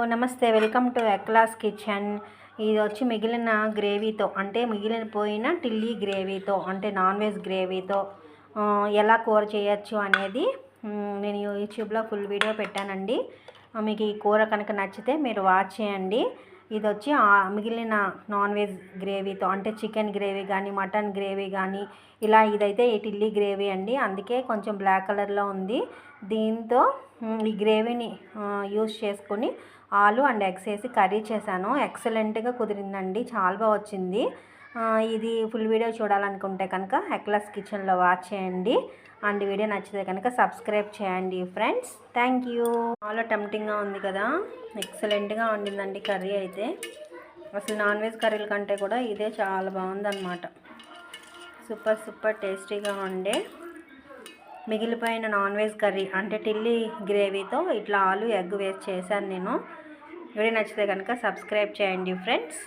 నమస్తే, welcome to ఎక్లాస్ kitchen. ఇది వచ్చి మిగిలిన గ్రేవీతో, అంటే మిగిలిపోయిన టిల్లీ గ్రేవీతో, అంటే నాన్ వెజ్ గ్రేవీతో ఎలా కూర చేయొచ్చు అనేది నేను యూట్యూబ్లో ఫుల్ వీడియో పెట్టానండి. మీకు ఈ కూర కనుక నచ్చితే మీరు వాచ్ చేయండి. ఇది వచ్చి మిగిలిన నాన్ వెజ్ గ్రేవీతో, అంటే చికెన్ గ్రేవీ కానీ మటన్ గ్రేవీ కానీ ఇలా ఇదైతే ఈ టిల్లీ గ్రేవీ అండి, అందుకే కొంచెం బ్లాక్ కలర్లో ఉంది. దీంతో ఈ గ్రేవీని యూస్ చేసుకొని ఆలు అండ్ ఎగ్స్ వేసి కర్రీ చేశాను. ఎక్సలెంట్గా కుదిరిందండి, చాలా బాగా వచ్చింది. ఇది ఫుల్ వీడియో చూడాలనుకుంటే కనుక ఎక్లాస్ కిచెన్లో వాచ్ చేయండి. అండ్ వీడియో నచ్చితే కనుక సబ్స్క్రైబ్ చేయండి ఫ్రెండ్స్. Thank you. చాలా టెంప్టింగ్గా ఉంది కదా, ఎక్సలెంట్గా వండిందండి కర్రీ అయితే. అసలు నాన్ వెజ్ కర్రీల కంటే కూడా ఇదే చాలా బాగుందన్నమాట. సూపర్ టేస్టీగా ఉండే మిగిలిపోయిన నాన్ వెజ్ కర్రీ, అంటే టిల్లీ గ్రేవీతో ఇట్లా ఆలు ఎగ్ వేసి చేశాను నేను. వీడియో నచ్చితే కనుక సబ్స్క్రైబ్ చేయండి ఫ్రెండ్స్.